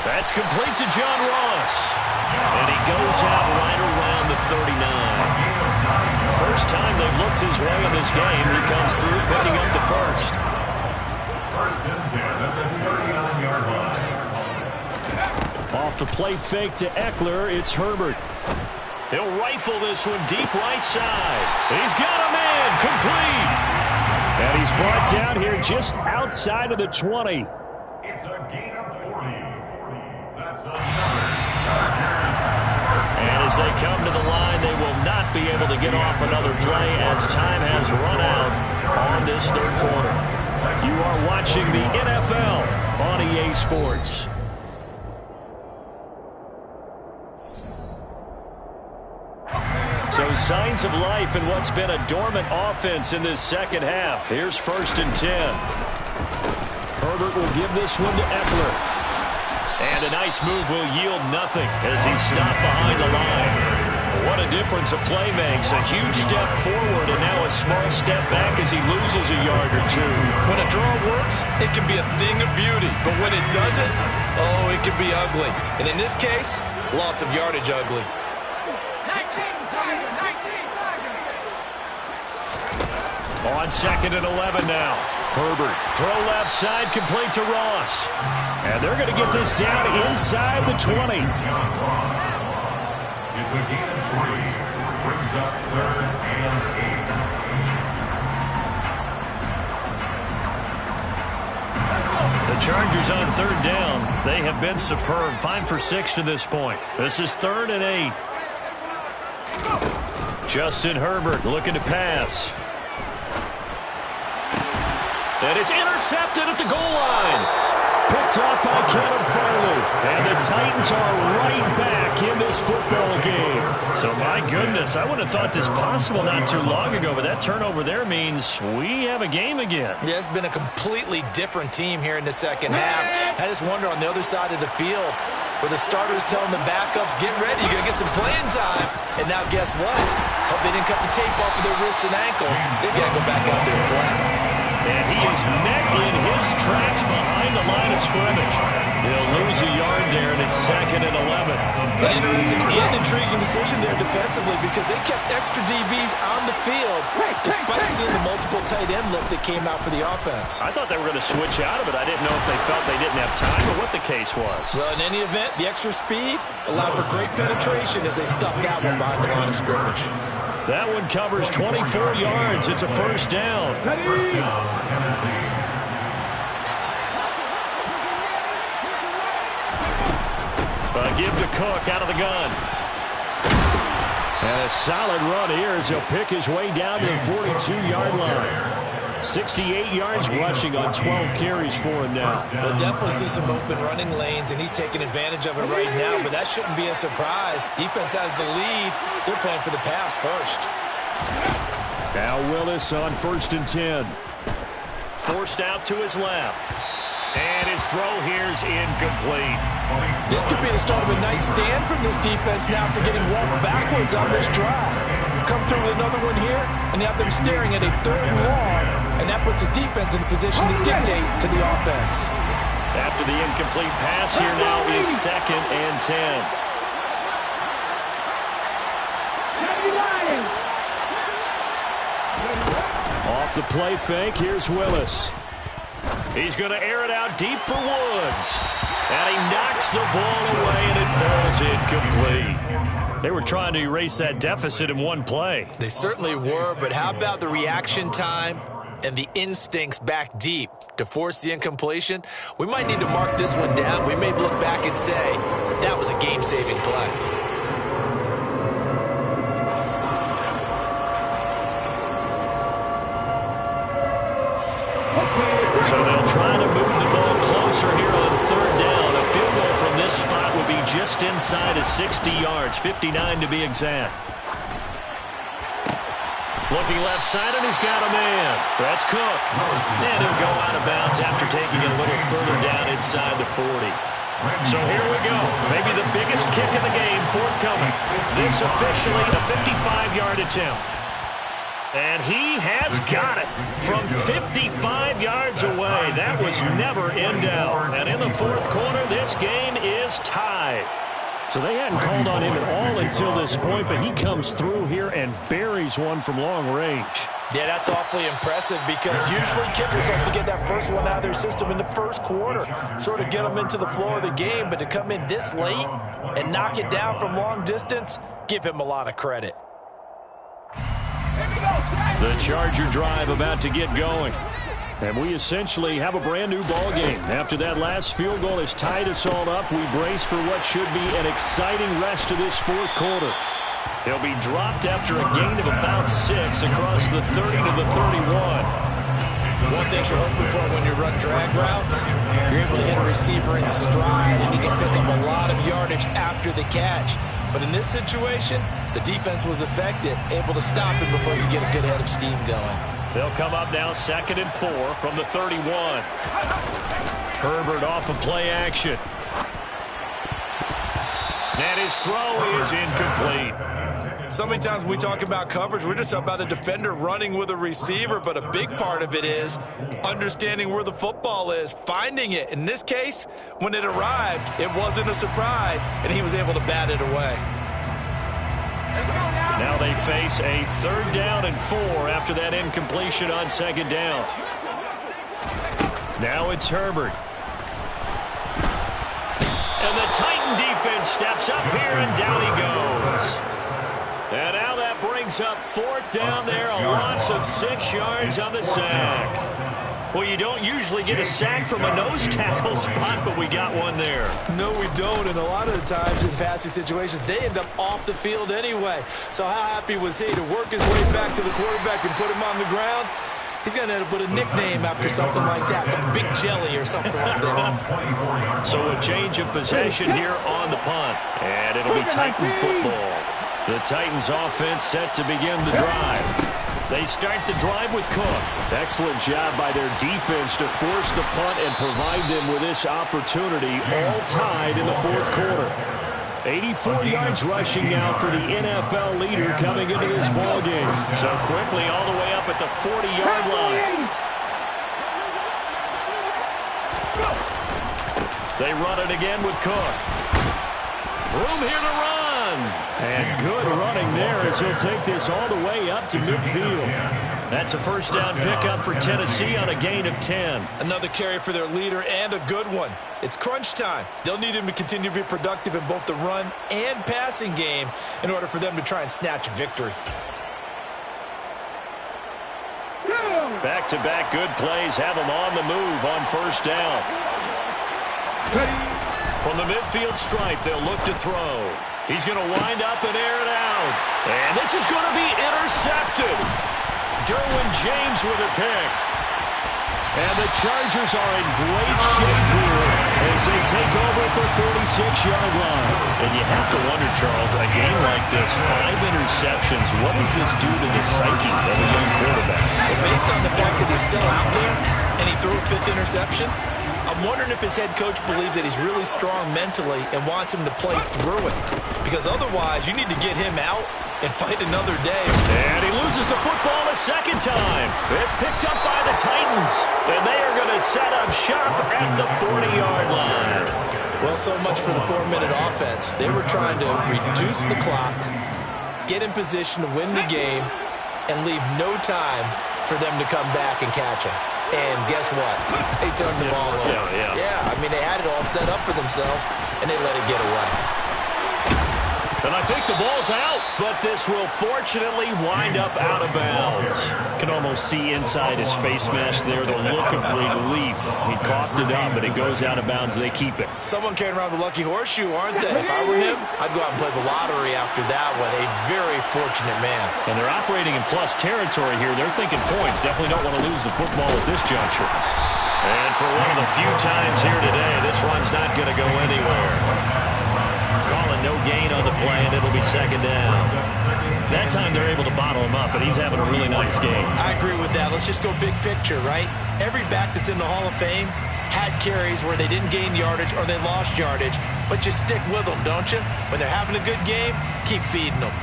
That's complete to John Ross. And he goes out right around the 39. First time they've looked his way in this game. He comes through picking up the first. 1st and 10 at the 39-yard line. Off the play fake to Eckler, it's Herbert. He'll rifle this one deep right side. He's got a man, complete. And he's brought down here just outside of the 20. It's a gain of 40. That's another Chargers first. And as they come to the line, they will not be able to get off another play as time has run out on this 3rd quarter. You are watching the NFL on EA Sports. So signs of life in what's been a dormant offense in this 2nd half. Here's 1st and 10. Herbert will give this one to Eckler. And a nice move will yield nothing as he's stopped behind the line. What a difference a play makes. A huge step forward and now a small step back as he loses a yard or 2. When a draw works, it can be a thing of beauty. But when it doesn't, oh, it can be ugly. And in this case, loss of yardage ugly. On 2nd and 11 now. Herbert, throw left side, complete to Ross. And they're going to get this down inside the 20. It's a gain of 3. Brings up 3rd and 8. The The Chargers on third down. They have been superb. 5 for 6 to this point. This is 3rd and 8. Justin Herbert looking to pass. And it's intercepted at the goal line. Picked off by Kevin Farley. And the Titans are right back in this football game. So, my goodness, I would have thought this possible not too long ago, but that turnover there means we have a game again. Yeah, it's been a completely different team here in the second half. I just wonder on the other side of the field, where the starters telling the backups, get ready, you're going to get some playing time. And now guess what? Hope they didn't cut the tape off of their wrists and ankles. They've got to go back out there and play. And he is met in his tracks behind the line of scrimmage. He'll lose a yard there, and it's 2nd and 11. An interesting and intriguing decision there defensively because they kept extra DBs on the field despite seeing the multiple tight end look that came out for the offense. I thought they were going to switch out of it. I didn't know if they felt they didn't have time or what the case was. Well, in any event, the extra speed allowed for great penetration as they stuffed that one behind the line of scrimmage. That one covers 24 yards. It's a first down. First down, Tennessee. Give to Cook out of the gun. And a solid run here as he'll pick his way down to the 42-yard line. 68 yards rushing on 12 carries for him now. We'll definitely see some open running lanes, and he's taking advantage of it right now, but that shouldn't be a surprise. Defense has the lead. They're playing for the pass first. Now Willis on 1st and 10. Forced out to his left. And his throw here's incomplete. This could be the start of a nice stand from this defense now after getting walked backwards on this drive. Come through with another one here, and you have them staring at a 3rd and long, and that puts the defense in a position to dictate to the offense. After the incomplete pass, here now is 2nd and 10. Off the play fake, here's Willis. He's going to air it out deep for Woods. And he knocks the ball away, and it falls incomplete. They were trying to erase that deficit in one play. They certainly were, but how about the reaction time and the instincts back deep to force the incompletion? We might need to mark this one down. We may look back and say, that was a game-saving play. So they'll try to move the ball closer here on 3rd down. A field goal from this spot would be just inside of 60 yards, 59 to be exact. Looking left side, and he's got a man. That's Cook. And he'll go out of bounds after taking it a little further down inside the 40. So here we go. Maybe the biggest kick of the game forthcoming. This officially a 55-yard attempt. And he has got it from 55 yards away. That was never in doubt. And in the 4th quarter, this game is tied. So they hadn't called on him at all until this point, but he comes through here and buries one from long range. Yeah, that's awfully impressive because usually kickers have to get that first one out of their system in the 1st quarter, sort of get them into the flow of the game, but to come in this late and knock it down from long distance, give him a lot of credit. The Charger drive about to get going. And we essentially have a brand new ball game. After that last field goal has tied us all up, we brace for what should be an exciting rest of this 4th quarter. He'll be dropped after a gain of about 6 across the 30 to the 31. One thing you're hoping for when you run drag routes, you're able to hit a receiver in stride, and he can pick up a lot of yardage after the catch. But in this situation, the defense was effective, able to stop him before you get a good head of steam going. They'll come up now 2nd and 4 from the 31. Herbert off of play action. And his throw is incomplete. So many times when we talk about coverage, we're just about a defender running with a receiver, but a big part of it is understanding where the football is, finding it. In this case, when it arrived, it wasn't a surprise, and he was able to bat it away. Now they face a 3rd down and 4 after that incompletion on 2nd down. Now it's Herbert. And the Titan defense steps up here, and down he goes. And now that brings up 4th down there, a loss of 6 yards on the sack. Well, you don't usually get a sack from a nose tackle spot, but we got one there. No, we don't, and a lot of the times in passing situations, they end up off the field anyway. So how happy was he to work his way back to the quarterback and put him on the ground? He's going to end up with a nickname after something like that, some big jelly or something like that. So a change of possession here on the punt, and it'll be Titan football. The Titans offense set to begin the drive. They start the drive with Cook. Excellent job by their defense to force the punt and provide them with this opportunity, all tied in the fourth quarter. 84 yards rushing now for the NFL leader coming into this ballgame. So quickly all the way up at the 40-yard line. They run it again with Cook. Room here to run. And good running there as he'll take this all the way up to midfield. That's a first down pickup for Tennessee on a gain of 10. Another carry for their leader and a good one. It's crunch time. They'll need him to continue to be productive in both the run and passing game in order for them to try and snatch a victory. Back-to-back good plays have them on the move on first down. From the midfield stripe, they'll look to throw. He's going to wind up and air it out. And this is going to be intercepted. Derwin James with a pick. And the Chargers are in great shape here as they take over at the 46-yard line. And you have to wonder, Charles, a game like this, 5 interceptions, what does this do to the psyche of a young quarterback? Well, based on the fact that he's still out there and he threw a 5th interception, I'm wondering if his head coach believes that he's really strong mentally and wants him to play through it. Because otherwise, you need to get him out and fight another day. And he loses the football a second time. It's picked up by the Titans. And they are going to set up shop at the 40-yard line. Well, so much for the 4-minute offense. They were trying to reduce the clock, get in position to win the game, and leave no time for them to come back and catch him. And guess what? They turned the ball over. Yeah, I mean, they had it all set up for themselves, and they let it get away. And I think the ball's out, but this will fortunately wind up out of bounds. Can almost see inside his face mask there the look of relief. He coughed it up, but it goes out of bounds. They keep it. Someone carrying around the lucky horseshoe, aren't they? If I were him, I'd go out and play the lottery after that one. A very fortunate man. And they're operating in plus territory here. They're thinking points. Definitely don't want to lose the football at this juncture. And for one of the few times here today, this run's not going to go anywhere. Calling no gain on the play, and it'll be second down. That time they're able to bottle him up, but he's having a really nice game. I agree with that. Let's just go big picture, right? Every back that's in the Hall of Fame had carries where they didn't gain yardage or they lost yardage, but you stick with them, don't you? When they're having a good game, keep feeding them.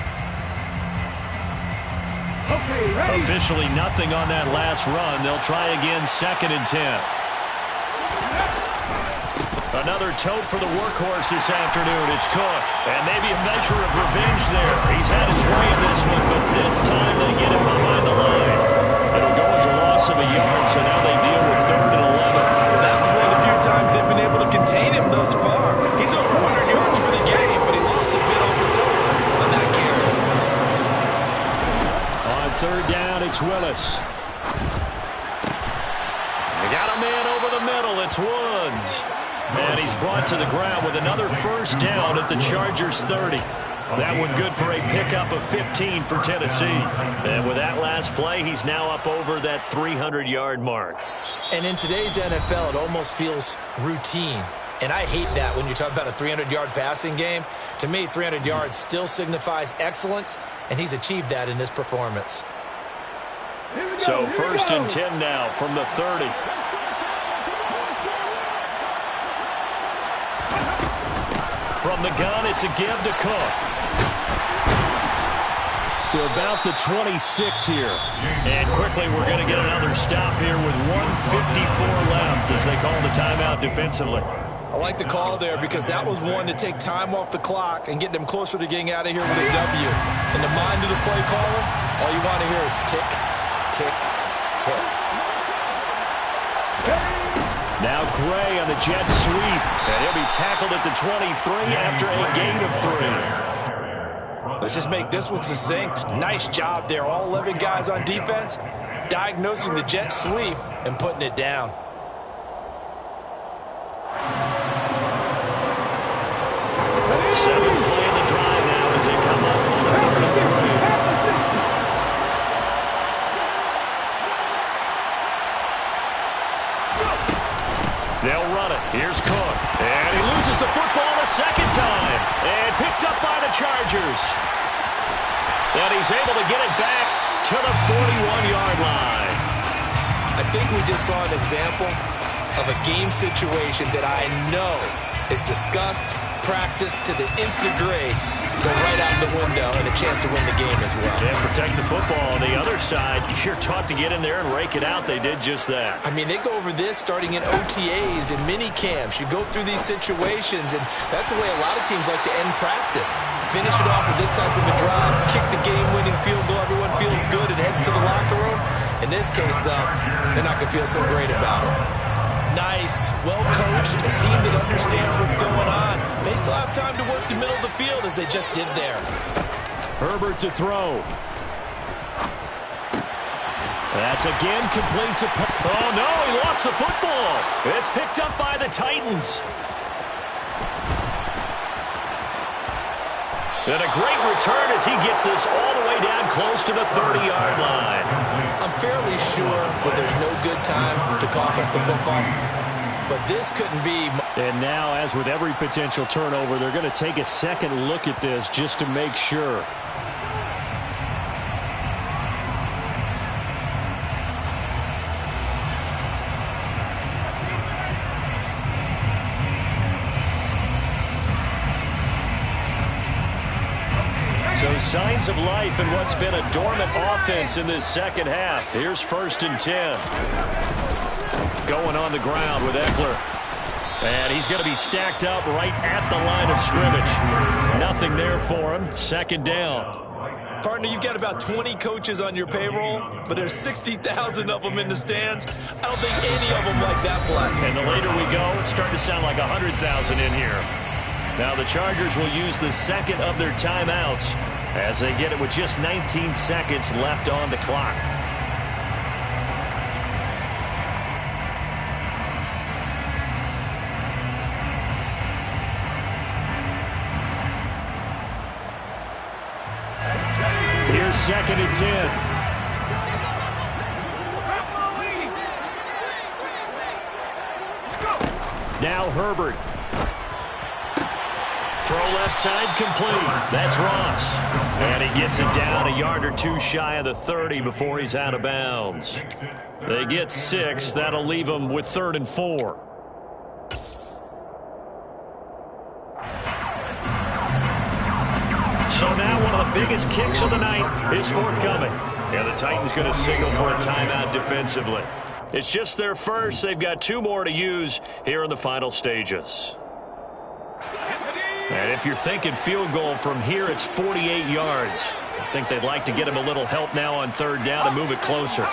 Okay, officially nothing on that last run. They'll try again, 2nd and 10. Another tote for the workhorse this afternoon. It's Cook. And maybe a measure of revenge there. He's had his way in this one, but this time they get him behind the line. It'll go as a loss of a yard, so now they deal with 3rd and 11. Well, that was one of the few times they've been able to contain him thus far. He's over 100 yards for the game, but he lost a bit off his total on that carry. On 3rd down, it's Willis. They got a man over the middle. It's Woods. And he's brought to the ground with another first down at the Chargers' 30. That one good for a pickup of 15 for Tennessee. And with that last play, he's now up over that 300-yard mark. And in today's NFL, it almost feels routine. And I hate that when you talk about a 300-yard passing game. To me, 300 yards still signifies excellence, and he's achieved that in this performance. So 1st and 10 now from the 30. From the gun, it's a give to Cook. To about the 26 here. And quickly, we're going to get another stop here with 1:54 left as they call the timeout defensively. I like the call there because that was one to take time off the clock and get them closer to getting out of here with a W. In the mind of the play caller, all you want to hear is tick, tick, tick. Now Gray on the jet sweep, and he'll be tackled at the 23 after a gain of 3. Let's just make this one succinct. Nice job there. All 11 guys on defense diagnosing the jet sweep and putting it down. Seventh play in the drive now as they come up on the 3rd and 3. They'll run it. Here's Cook. And he loses the football a second time. And picked up by the Chargers. And he's able to get it back to the 41-yard line. I think we just saw an example of a game situation that I know is discussed, practiced to the nth degree, go right out the window, and a chance to win the game as well. And protect the football. On the other side, you're taught to get in there and rake it out. They did just that. I mean, they go over this starting in OTAs and mini camps. You go through these situations, and that's the way a lot of teams like to end practice. Finish it off with this type of a drive, kick the game-winning field goal. Everyone feels good and heads to the locker room. In this case, though, they're not going to feel so great about it. Nice, well-coached, a team that understands what's going on. They still have time to work the middle of the field as they just did there. Herbert to throw. That's again complete to... Oh, no, he lost the football. It's picked up by the Titans. And a great return as he gets this all the way down close to the 30-yard line. I'm fairly sure that there's no good time to cough up the football, but this couldn't be... And now, as with every potential turnover, they're going to take a second look at this just to make sure. So signs of life in what's been a dormant offense in this second half. Here's 1st and 10. Going on the ground with Eckler. And he's going to be stacked up right at the line of scrimmage. Nothing there for him. 2nd down. Partner, you've got about 20 coaches on your payroll, but there's 60,000 of them in the stands. I don't think any of them like that play. And the later we go, it's starting to sound like 100,000 in here. Now the Chargers will use the second of their timeouts as they get it with just 19 seconds left on the clock. Here's 2nd and 10. Now Herbert. Throw left side complete. That's Ross. And he gets it down a yard or two shy of the 30 before he's out of bounds. They get 6. That'll leave them with 3rd and 4. So now one of the biggest kicks of the night is forthcoming. And the Titans going to signal for a timeout defensively. It's just their first. They've got 2 more to use here in the final stages. And if you're thinking field goal from here, it's 48 yards. I think they'd like to get him a little help now on 3rd down and move it closer.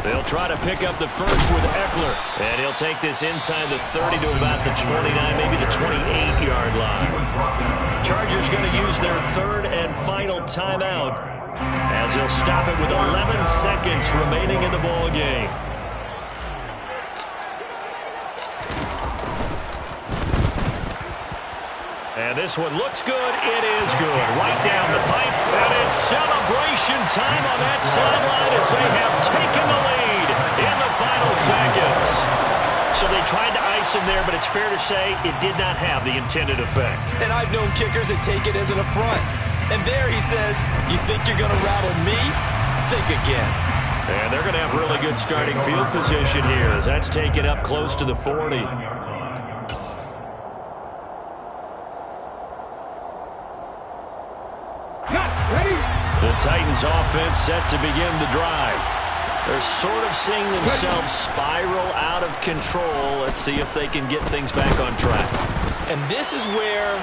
They'll try to pick up the first with Eckler. And he'll take this inside the 30 to about the 29, maybe the 28-yard line. Chargers going to use their 3rd and final timeout as they'll stop it with 11 seconds remaining in the ball game. And this one looks good. It is good. Right down the pipe. And it's celebration time on that sideline as they have taken the lead in the final seconds. So they tried to ice him there, but it's fair to say it did not have the intended effect. And I've known kickers that take it as an affront. And there he says, you think you're going to rattle me? Think again. And they're going to have really good starting field position here as that's taken up close to the 40. The Titans offense set to begin the drive. They're sort of seeing themselves spiral out of control. Let's see if they can get things back on track. And this is where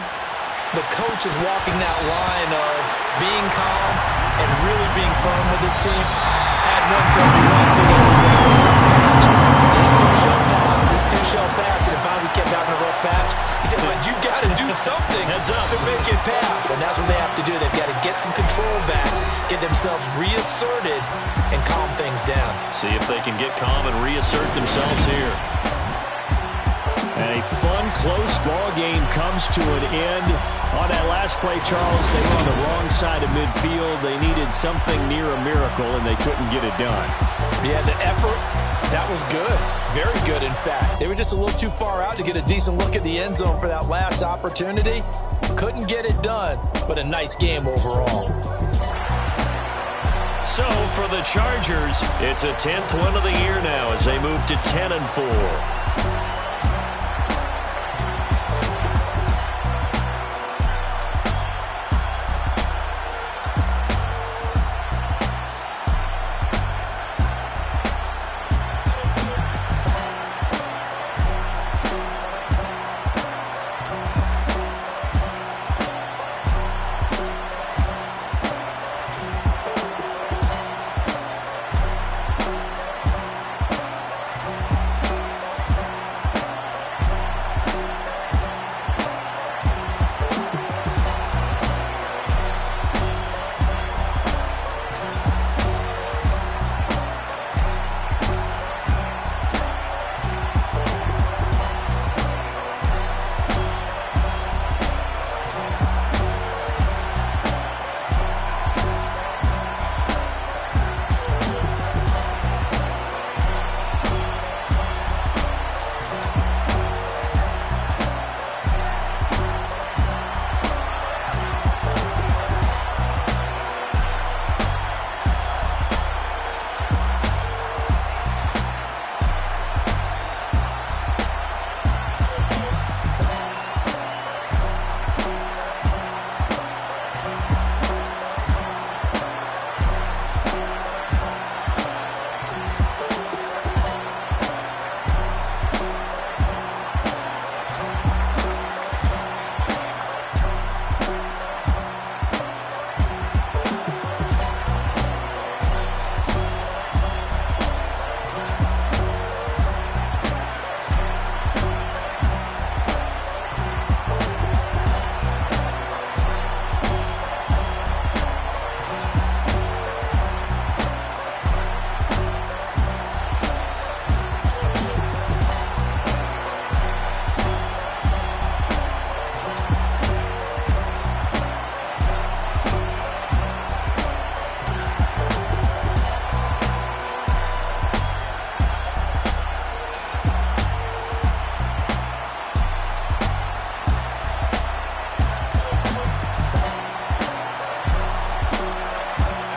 the coach is walking that line of being calm and really being firm with his team. Add one to every one, so this too shall pass, this too shall pass, and it finally kept having a rough patch. He said, but you've got to do something to make it pass, and that's what they have to do. They've got to get some control back, get them asserted and calm things down. See if they can get calm and reassert themselves here. And a fun, close ball game comes to an end. On that last play, Charles, they were on the wrong side of midfield. They needed something near a miracle, and they couldn't get it done. Yeah, the effort, that was good. Very good, in fact. They were just a little too far out to get a decent look at the end zone for that last opportunity. Couldn't get it done, but a nice game overall. So for the Chargers, it's a 10th win of the year now as they move to 10-4.